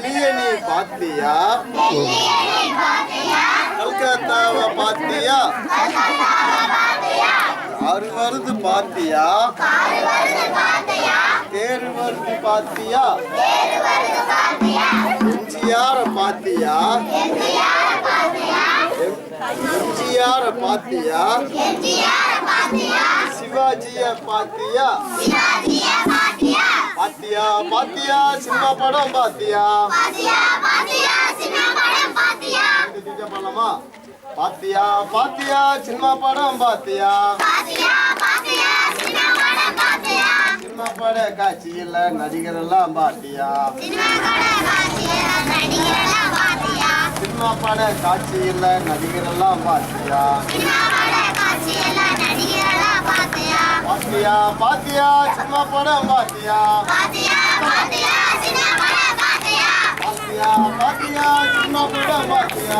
டெல்லிய நீ பாத்தியா? கல்கத்தாவை பாத்தியா? காரு வருது பாத்தியா? தேரு வருது பாத்தியா? எம்ஜிஆர பாத்தியா? எம்ஜிஆர பாத்தியா? சிவாஜிய பாத்தியா? பாத்தியா பாத்தியா சினிமா படம் பாத்தியா? பண்ணலாமா? பாத்தியா பாத்தியா சினிமா படம் பாத்தியா? சினிமா பட காட்சியில நடிகர் எல்லாம் பாத்தியா? சினிமா பட காட்சியில நடிகர் எல்லாம் பாத்தியா? பாத்தியா பாத்தியா சினிமா படம் பாத்தியா? பாத்தியா பாத்தியா சினிமா படம் பாத்தியா?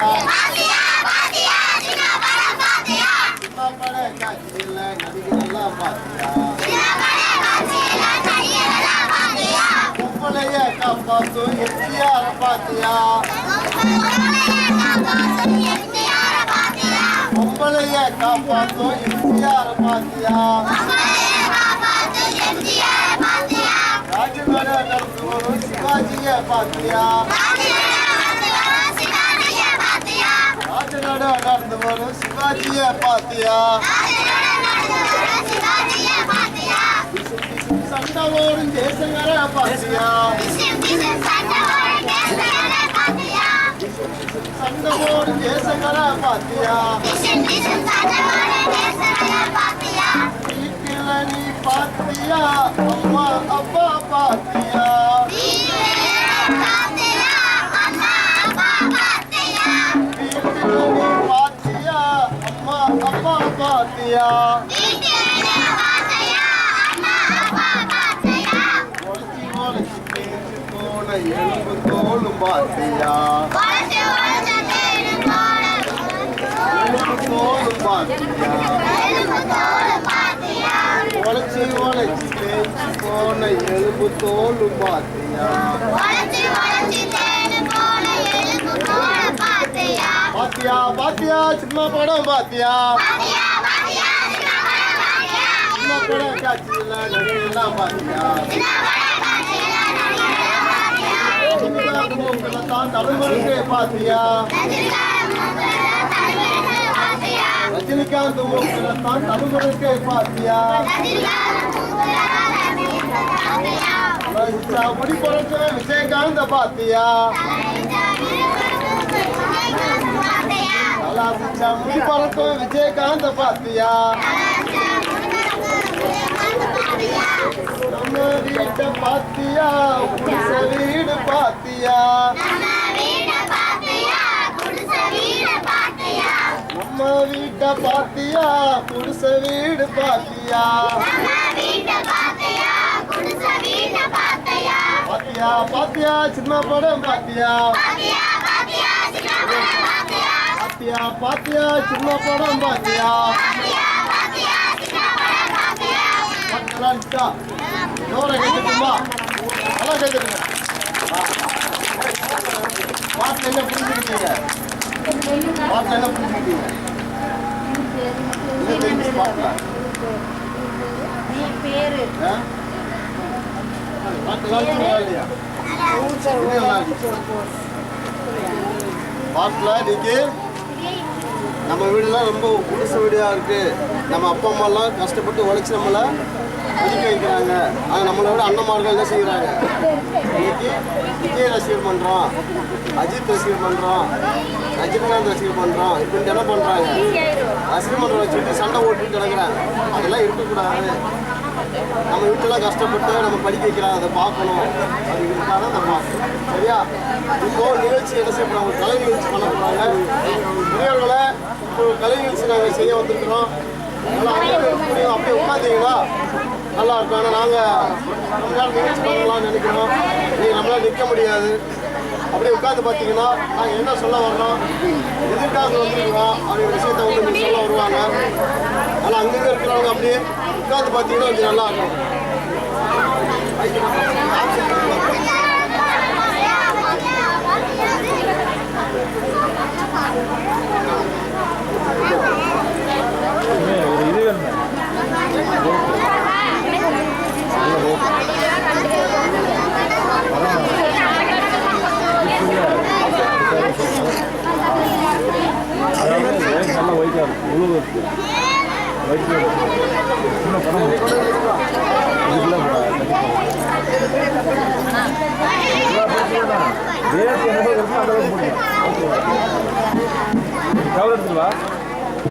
சினிமா பட காட்சியில நடிகர் எல்லாம் பாத்தியா? பொம்பளைய காப்பாத்தும் எம்ஜிஆர பாத்தியா? பொம்பளைய காப்பாத்தும் எம்ஜிஆர பாத்தியா? ராஜநட நடந்து வரும் சிவாஜிய பாத்தியா? ராஜநட நடந்து வரும் சிவாஜிய பாத்தியா? சண்டை ஓடும் தேசங்கர பாத்தியா? சண்டை ஓடும் தேசங்கர பாத்தியா? வீட்டில நீ பாத்தியா? அம்மா அப்பா பாத்தியா? வீட்டில நீ பாத்தியா? அம்மா அப்பா பாத்தியா? எலும்பு தோலும் பாத்தியா? எலும்பு தோலும் பாத்தியா? உழைச்சி உழைச்சி தேய்ச்சி போன எலும்பு தோலும் பாத்தியா? பாத்தியா பாத்தியா சினிமா படம் பாத்தியா? சினிமா படம் காட்சியில நடிகெல்லாம் பாத்தியா? தலைமுறைக்கே பாத்தியா? ரஜினிகாந்த் மூக்கத்தான் தலைமுறைக்கே பாத்தியா? முடி பொறுத்த விஜயகாந்த பாத்தியா? முடி பொறுத்த விஜயகாந்த பாத்தியா? நம்ம வீட்டை பாத்தியா? குடிச வீடு பாத்தியா? நம்ம வீட்டை பாத்தியா? குடிச வீடு பாத்தியா? பாத்தியா பாத்தியா சினிமா படம் பாத்தியா? பாத்தியா பாத்தியா சினிமா படம் பாத்தியா? கேட்டுமா நல்லா கேட்டுருங்க. பாட்டில் என்ன புரிஞ்சுக்கிட்டீங்க? பாட்டில் என்ன புரிஞ்சுக்கிட்டீங்க? பாட்டில் இன்னைக்கு நம்ம வீடுலாம் ரொம்ப குடிசை வீடாக இருக்கு. நம்ம அப்பா அம்மாலாம் கஷ்டப்பட்டு உழைச்சி நம்மளை ஒதுக்கி வைக்கிறாங்க. ஆனால் நம்மளை விட அண்ணன்மார்கள் என்ன செய்கிறாங்க? இன்னைக்கு விஜய் ரசிகர் பண்ணுறோம், அஜித் ரசிகர் பண்ணுறோம், ரஜினிகாந்த் ரசிகர் பண்ணுறோம், இப்படி என்ன பண்ணுறாங்க? ரசிகர் பண்ணுறோம் வச்சுட்டு சண்டை ஓட்டுட்டு கிடக்குறாங்க. அதெல்லாம் இருக்கக்கூடாது. நம்ம வீட்டெல்லாம் கஷ்டப்பட்டு நம்ம படிக்க வைக்கிறாங்க, அதை பார்க்கணும். அப்படிங்கிறதுக்காக தான் நம்ம பார்க்கணும். சரியா? இப்போ நிகழ்ச்சி என்ன செய்ய போகிறாங்க? கலை நிகழ்ச்சி பண்ண போகிறாங்க. பெரியவர்களை இப்போ கலை நிகழ்ச்சி நாங்கள் செய்ய வந்திருக்கிறோம். நல்லா அப்படியே உட்காந்தீங்களா நல்லா இருக்கும். ஆனால் நாங்கள் நம்மளால் நிகழ்ச்சி பண்ணலாம்னு நினைக்கிறோம். நீங்கள் நம்மளால் நிற்க முடியாது. அப்படியே உட்காந்து பார்த்தீங்கன்னா நாங்கள் என்ன சொல்ல வர்றோம், எதிர்காக வந்துருக்கிறோம் அப்படிங்கிற விஷயத்த வந்து நீங்கள் சொல்ல வருவாங்க. ஆனால் அங்கங்கே இருக்கிறவங்க அப்படியே உட்காந்து பார்த்தீங்கன்னா கொஞ்சம் நல்லா இருக்கும். எவ்வளோ இருக்குங்களா